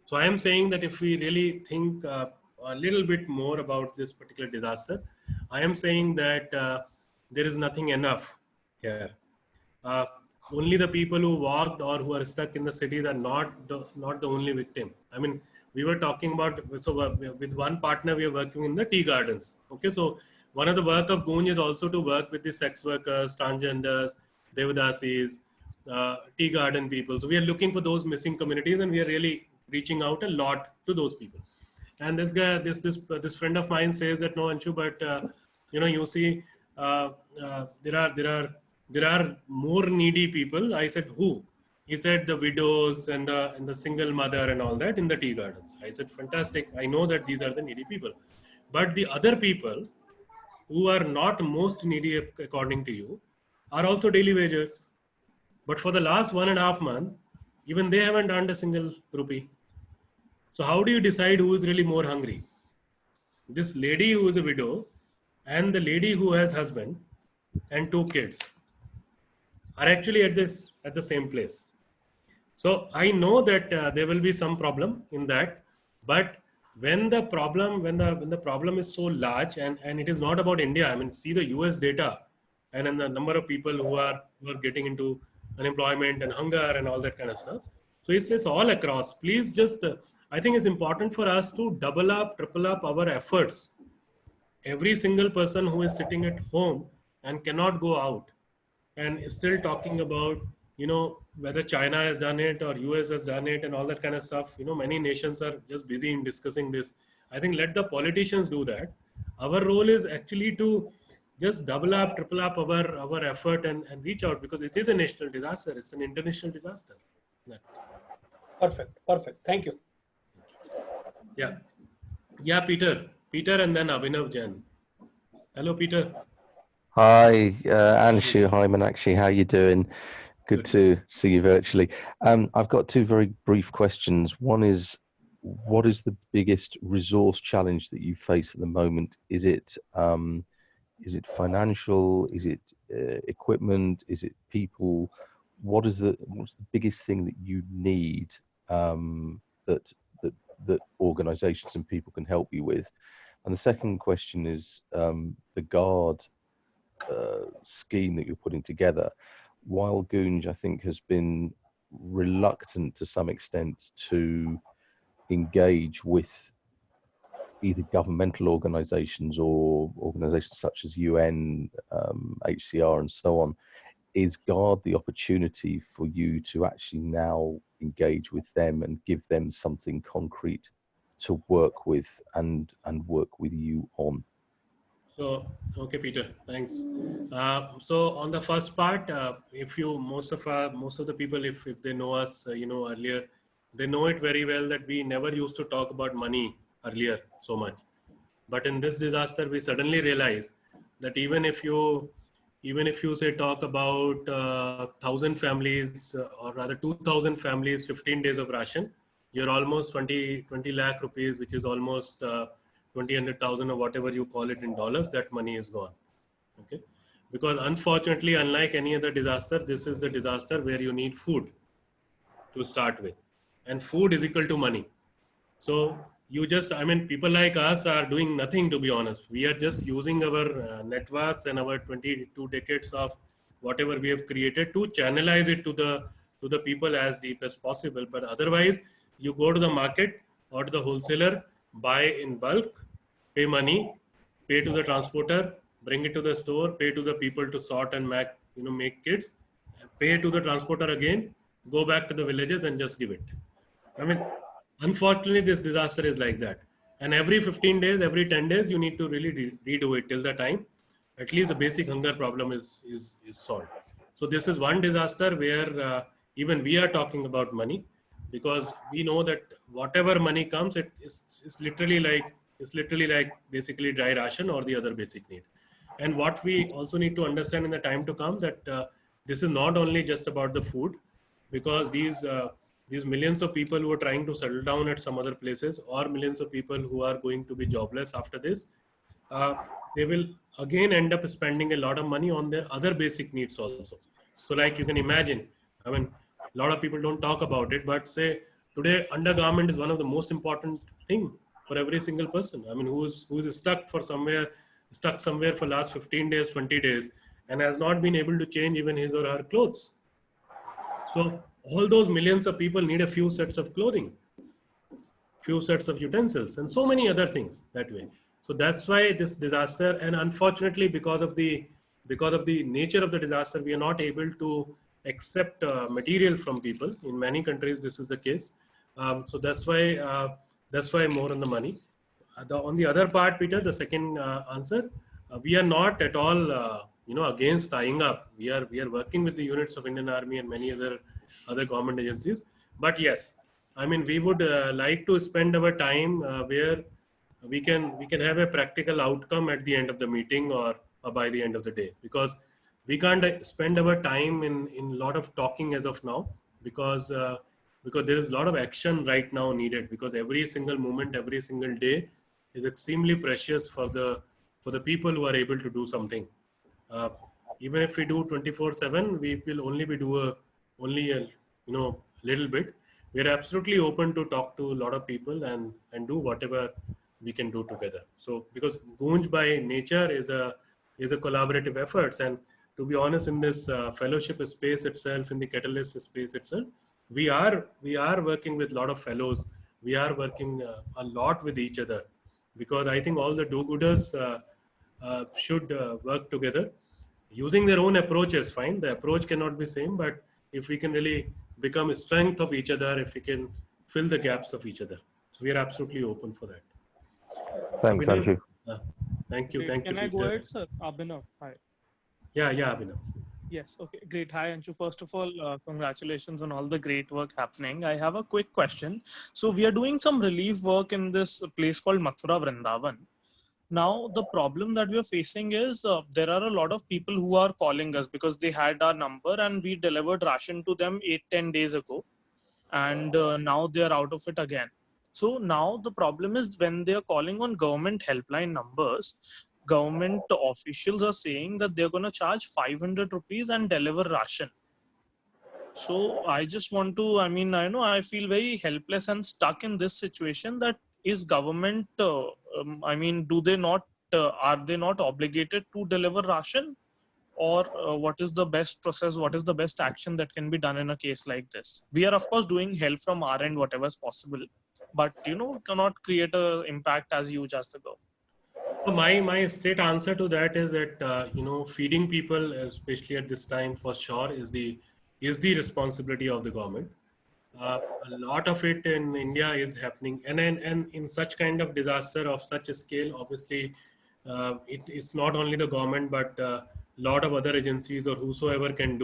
Speaker 1: So I am saying that if we really think a little bit more about this particular disaster, I am saying that there is nothing enough here. Only the people who walked or who are stuck in the cities are not the only victim. I mean, we were talking about, so with one partner, we are working in the tea gardens. Okay, so one of the work of Goonj is also to work with the sex workers, transgenders, Devadasis, tea garden people. So we are looking for those missing communities, and we are really reaching out a lot to those people. And this guy, this friend of mine says that, no, Anshu, but you know, you see, there are more needy people. I said, who? He said the widows and the single mother and all that in the tea gardens. I said, fantastic. I know that these are the needy people, but the other people who are not most needy according to you are also daily wagers. But for the last 1.5 months, even they haven't earned a single rupee. So how do you decide who is really more hungry? This lady who is a widow and the lady who has husband and 2 kids are actually at the same place. So I know that there will be some problem in that, but when the problem is so large, and it is not about India. I mean, see the US data and then the number of people who are getting into unemployment and hunger and all that kind of stuff. So it's all across. Please just, I think it's important for us to double up, triple up our efforts. Every single person who is sitting at home and cannot go out and still talking about, you know, whether China has done it or US has done it and all that kind of stuff. You know, many nations are just busy in discussing this. I think let the politicians do that. Our role is actually to just double up, triple up our effort and reach out, because it is a national disaster. It's an international disaster. Yeah.
Speaker 7: Perfect. Thank you.
Speaker 1: Yeah, Peter, and then Abhinav Jain. Hello, Peter.
Speaker 8: Hi, Anshu. Hi, Meenakshi. How you doing? Good to see you virtually. I've got 2 very brief questions. One is, what is the biggest resource challenge that you face at the moment? Is it financial? Is it equipment? Is it people? What's the biggest thing that you need that organizations and people can help you with? And the second question is the GUARD scheme that you're putting together. While Goonj, I think, has been reluctant to some extent to engage with either governmental organizations or organizations such as UN, HCR and so on, is GUARD the opportunity for you to actually now engage with them and give them something concrete to work with and work with you on?
Speaker 1: So, okay, Peter, thanks. So on the first part, if you, most of the people, if they know us, you know, earlier, they know it very well that we never used to talk about money earlier so much. But in this disaster, we suddenly realize that even if you say talk about 1,000 families or rather 2,000 families, 15 days of ration, you're almost 20 lakh rupees, which is almost 20,000 or whatever you call it in dollars. That money is gone. Okay, because unfortunately, unlike any other disaster, this is the disaster where you need food to start with, and food is equal to money. So you just, I mean, people like us are doing nothing, to be honest. We are just using our networks and our 22 decades of whatever we have created to channelize it to the people as deep as possible. But otherwise, you go to the market or to the wholesaler, buy in bulk, pay money, pay to the transporter, bring it to the store, pay to the people to sort and make kits, pay to the transporter again, go back to the villages and just give it. I mean, unfortunately, this disaster is like that. And every 15 days, every 10 days, you need to really redo it till the time at least the basic hunger problem is solved. So this is one disaster where even we are talking about money, because we know that whatever money comes, it's literally like basically dry ration or the other basic need. And what we also need to understand in the time to come that this is not only just about the food, because these millions of people who are trying to settle down at some other places, or millions of people who are going to be jobless after this, they will again end up spending a lot of money on their other basic needs also. So like you can imagine, I mean, a lot of people don't talk about it, but say today undergarment is one of the most important thing for every single person. I mean, who is stuck somewhere for last 15 days, 20 days, and has not been able to change even his or her clothes. So all those millions of people need a few sets of clothing, few sets of utensils, and so many other things that way. So that's why this disaster, and unfortunately because of the nature of the disaster, we are not able to accept material from people. In many countries this is the case. So that's why more on the money. On the other part, Peter, the second answer, we are not at all against tying up. We are working with the units of Indian Army and many other government agencies. But yes, I mean, we would like to spend our time where we can have a practical outcome at the end of the meeting or by the end of the day, because we can't spend our time in a lot of talking as of now, because there is a lot of action right now needed, because every single moment, every single day is extremely precious for the people who are able to do something. Even if we do 24/7, we will only be only a little bit. We are absolutely open to talk to a lot of people and do whatever we can do together. So because Goonj by nature is a collaborative efforts, and to be honest, in this fellowship space itself, in the Catalyst space itself, we are working with a lot of fellows. We are working a lot with each other, because I think all the do-gooders should work together using their own approaches. Fine, the approach cannot be same, but if we can really become a strength of each other, if we can fill the gaps of each other, so we are absolutely open for that.
Speaker 8: Thanks, Anshu.
Speaker 1: Thank you.
Speaker 9: Can
Speaker 1: Peter.
Speaker 9: I go ahead, sir? Abhinav, hi.
Speaker 1: Yeah, Abhinav.
Speaker 9: Yes, okay, great. Hi, Anshu. First of all, congratulations on all the great work happening. I have a quick question. So we are doing some relief work in this place called Mathura Vrindavan. Now, the problem that we are facing is there are a lot of people who are calling us because they had our number and we delivered ration to them 8-10 days ago. And now they are out of it again. So now the problem is when they are calling on government helpline numbers, government officials are saying that they're going to charge 500 rupees and deliver ration. So I just want to, I mean, I feel very helpless and stuck in this situation. That is government, I mean, do they not, are they not obligated to deliver ration? Or what is the best process? What is the best action that can be done in a case like this? We are of course doing help from our end, whatever is possible, but cannot create an impact as huge as the government.
Speaker 1: So my straight answer to that is that feeding people, especially at this time, for sure is the responsibility of the government. A lot of it in India is happening, and in such kind of disaster of such a scale, obviously it's not only the government, but lot of other agencies or whosoever can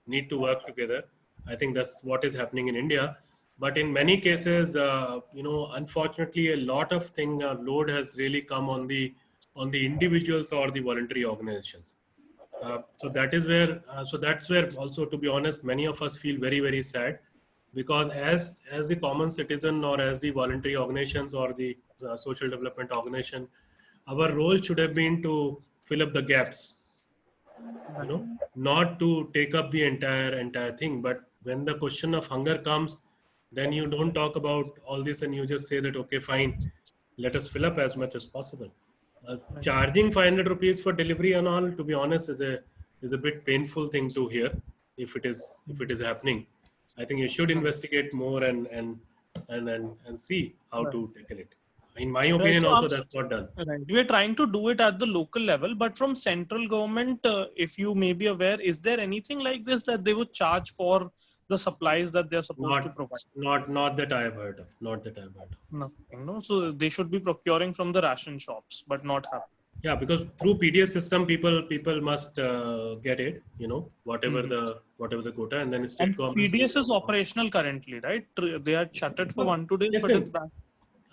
Speaker 1: need to work together. I think that's what is happening in India. But in many cases, unfortunately, a lot of load has really come on the individuals or the voluntary organizations. So that's where also, to be honest, many of us feel very, very sad, because as the common citizen or as the voluntary organizations or the social development organization, our role should have been to fill up the gaps, not to take up the entire thing. But when the question of hunger comes, then you don't talk about all this and you just say that, okay, fine, let us fill up as much as possible. Charging 500 rupees for delivery and all, to be honest, is a bit painful thing to hear. If it is happening, I think you should investigate more and see how to tackle it. In my opinion,
Speaker 9: So
Speaker 1: also that's not done.
Speaker 9: Right. We are trying to do it at the local level, but from central government, if you may be aware, is there anything like this that they would charge for the supplies that they are supposed to provide?
Speaker 1: Not that I have heard of. Not that I have heard of.
Speaker 9: Nothing. No. So they should be procuring from the ration shops, but not happen.
Speaker 1: Yeah, because through PDS system, people must get it. Whatever the quota, and then state government.
Speaker 9: PDS is operational currently, right? They are shut it for 1-2 days, but it's back.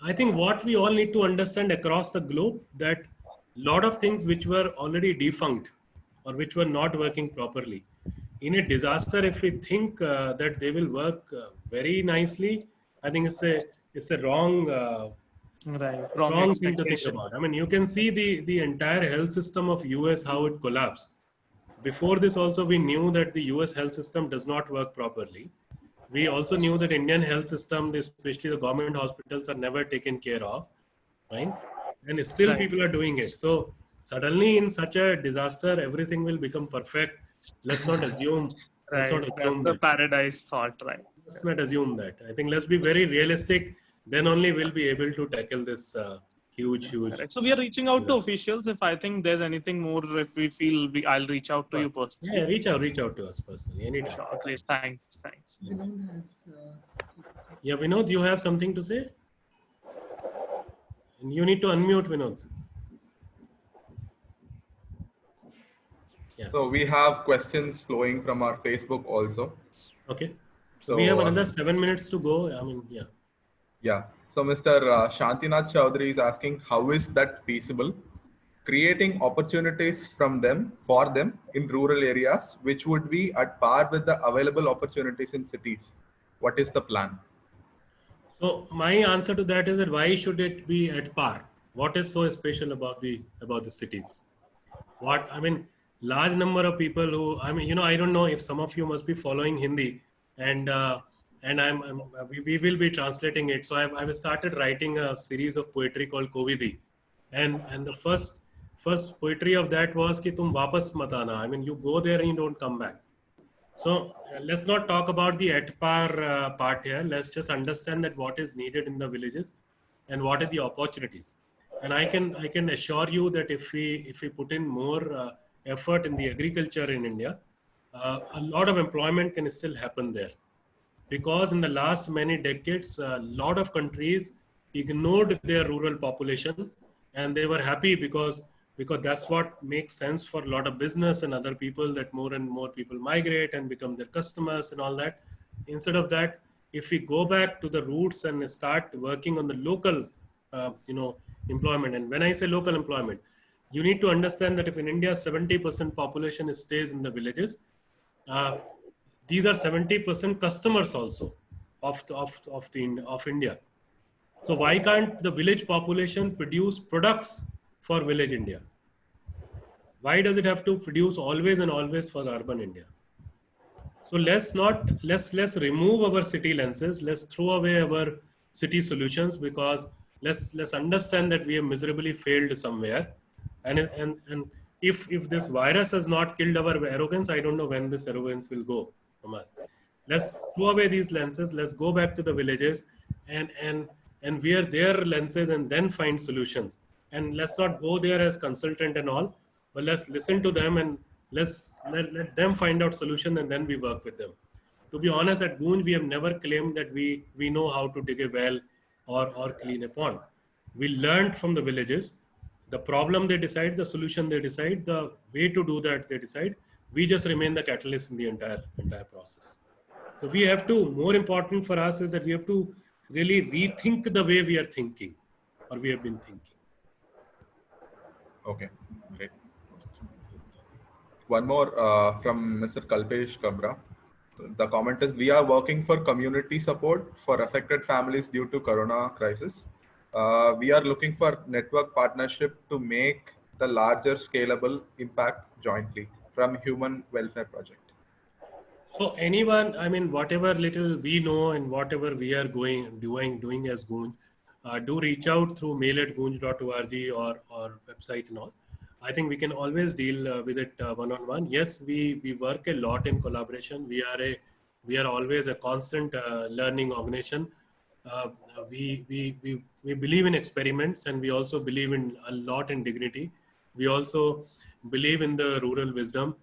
Speaker 1: I think what we all need to understand across the globe, that a lot of things which were already defunct or which were not working properly, in a disaster, if we think that they will work very nicely, I think it's a wrong thing to think about. I mean, you can see the entire health system of US, how it collapsed. Before this also, we knew that the US health system does not work properly. We also knew that Indian health system, especially the government hospitals, are never taken care of, right? And still people are doing it. So suddenly in such a disaster, everything will become perfect. Let's not assume.
Speaker 9: That's a paradise thought, right?
Speaker 1: Let's not assume that. I think let's be very realistic. Then only we'll be able to tackle this huge.
Speaker 9: Right. So we are reaching out to officials. If I think there's anything more, if we feel, I'll reach out to you personally.
Speaker 1: Yeah, reach out to us personally anytime.
Speaker 9: Sure, please. Thanks.
Speaker 1: Yeah, Vinod, you have something to say? And you need to unmute, Vinod.
Speaker 2: Yeah. So we have questions flowing from our Facebook also.
Speaker 1: Okay. So we have another 7 minutes to go. I mean, yeah.
Speaker 2: Yeah. So Mr. Shantinath Chaudhary is asking, how is that feasible? Creating opportunities for them in rural areas, which would be at par with the available opportunities in cities. What is the plan?
Speaker 1: So my answer to that is that why should it be at par? What is so special about the cities? Large number of people who, I don't know if some of you must be following Hindi, and we will be translating it. So I've started writing a series of poetry called Kovidi, and the first poetry of that was ki tum wapas mat aana. I mean, you go there and you don't come back. So let's not talk about the at par part here. Let's just understand that what is needed in the villages and what are the opportunities. And I can assure you that if we put in more effort in the agriculture in India, a lot of employment can still happen there. Because in the last many decades, a lot of countries ignored their rural population, and they were happy because that's what makes sense for a lot of business and other people, that more and more people migrate and become their customers and all that. Instead of that, if we go back to the roots and start working on the local, employment. And when I say local employment, you need to understand that if in India 70% population stays in the villages, these are 70% customers also of India. So why can't the village population produce products for village India? Why does it have to produce always and always for urban India? So let's remove our city lenses. Let's throw away our city solutions, because let's understand that we have miserably failed somewhere. And if this virus has not killed our arrogance, I don't know when this arrogance will go from us. Let's throw away these lenses. Let's go back to the villages and wear their lenses and then find solutions. And let's not go there as consultant and all, but let's listen to them and let them find out solution, and then we work with them. To be honest, at Goonj, we have never claimed that we know how to dig a well or clean a pond. We learned from the villages. The problem they decide, the solution they decide, the way to do that they decide. We just remain the catalyst in the entire process. So we have to, more important for us is that we have to really rethink the way we are thinking, or we have been thinking.
Speaker 2: Okay, great. One more from Mr. Kalpesh Kabra. The comment is, we are working for community support for affected families due to Corona crisis. We are looking for network partnership to make the larger scalable impact jointly from Human Welfare Project.
Speaker 1: So anyone, I mean, whatever little we know and whatever we are doing as Goonj, do reach out through mail@goonj.org or website and all. I think we can always deal with it one-on-one. Yes, we work a lot in collaboration. We are always a constant learning organization. We believe in experiments, and we also believe in a lot in dignity. We also believe in the rural wisdom.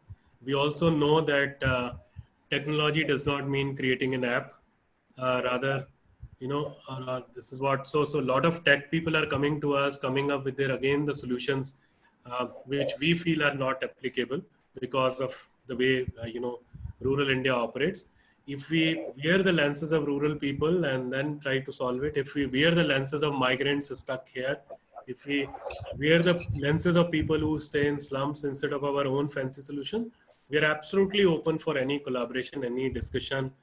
Speaker 1: We also know that technology does not mean creating an app. Rather, this is what, so a lot of tech people are coming to us, coming up with the solutions which we feel are not applicable because of the way, rural India operates. If we wear the lenses of rural people and then try to solve it, if we wear the lenses of migrants stuck here, if we wear the lenses of people who stay in slums instead of our own fancy solution, we are absolutely open for any collaboration, any discussion.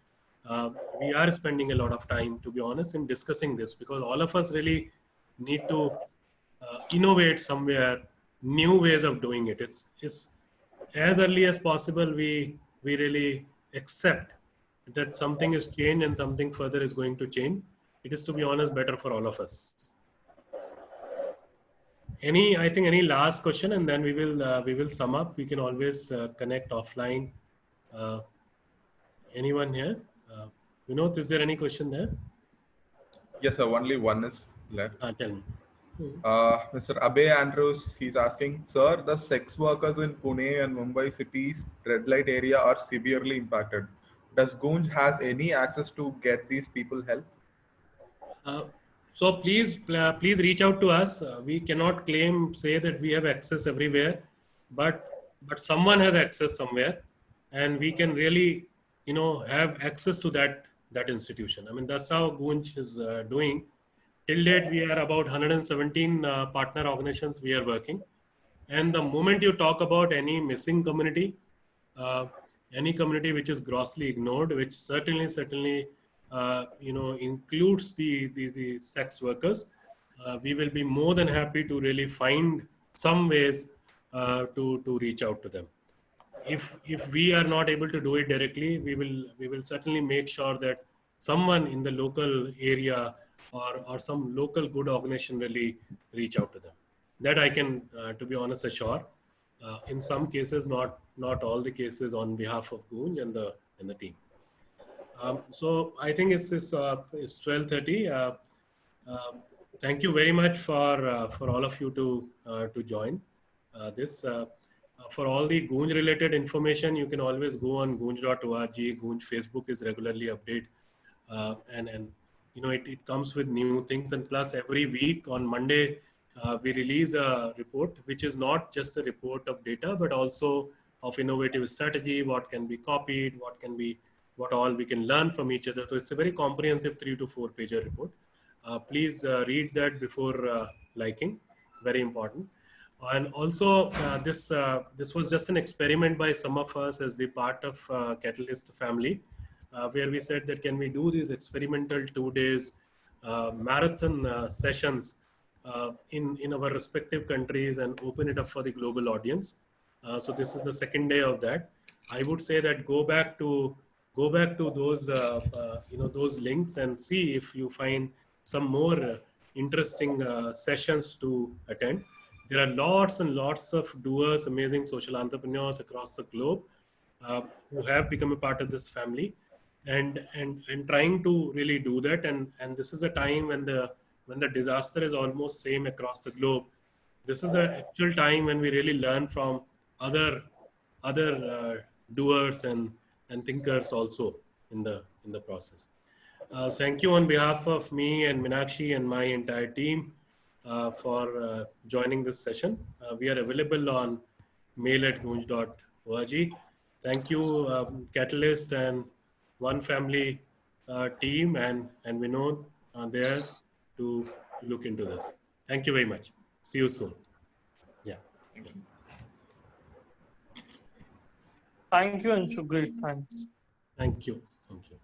Speaker 1: We are spending a lot of time, to be honest, in discussing this, because all of us really need to innovate somewhere, new ways of doing it. It's as early as possible, we really accept that something is changed and something further is going to change. It is, to be honest, better for all of us. Any last question, and then we will sum up. We can always connect offline. Anyone here? Vinod, is there any question there?
Speaker 2: Yes, sir. Only one is left.
Speaker 1: Tell me.
Speaker 2: Mr. Abhay Andrews, he's asking, sir, the sex workers in Pune and Mumbai cities red light area are severely impacted. Does Goonj has any access to get these people help?
Speaker 1: So please reach out to us. We cannot say that we have access everywhere, but someone has access somewhere, and we can really, have access to that institution. I mean, that's how Goonj is doing. Till date, we are about 117 partner organizations we are working. And the moment you talk about any missing community, any community which is grossly ignored, which certainly includes the sex workers, we will be more than happy to really find some ways to reach out to them. If we are not able to do it directly, we will certainly make sure that someone in the local area or some local good organization really reach out to them. That I can, to be honest, assure. In some cases, not all the cases, on behalf of Goonj and the team. So I think it's 12:30. Thank you very much for all of you to join this. For all the Goonj related information, you can always go on goonj.org. Goonj Facebook is regularly updated, and it comes with new things. And plus, every week on Monday, we release a report, which is not just a report of data, but also of innovative strategy, what can be copied, what all we can learn from each other. So it's a very comprehensive 3 to 4 pager report. Please read that before liking, very important. And also this was just an experiment by some of us as the part of Catalyst family, where we said that can we do these experimental 2 days marathon sessions in our respective countries and open it up for the global audience. So this is the second day of that. I would say that go back to those those links and see if you find some more interesting sessions to attend. There are lots and lots of doers, amazing social entrepreneurs across the globe who have become a part of this family, and trying to really do that. And this is a time when the disaster is almost same across the globe. This is an actual time when we really learn from other doers and thinkers also in the process. Thank you on behalf of me and Meenakshi and my entire team for joining this session. We are available on mail@goonj.org. Thank you, Catalyst and One Family team and Vinod are there to look into this. Thank you very much. See you soon. Yeah.
Speaker 9: Thank you, Anshu. Great. Thanks.
Speaker 1: Thank you. Thank you.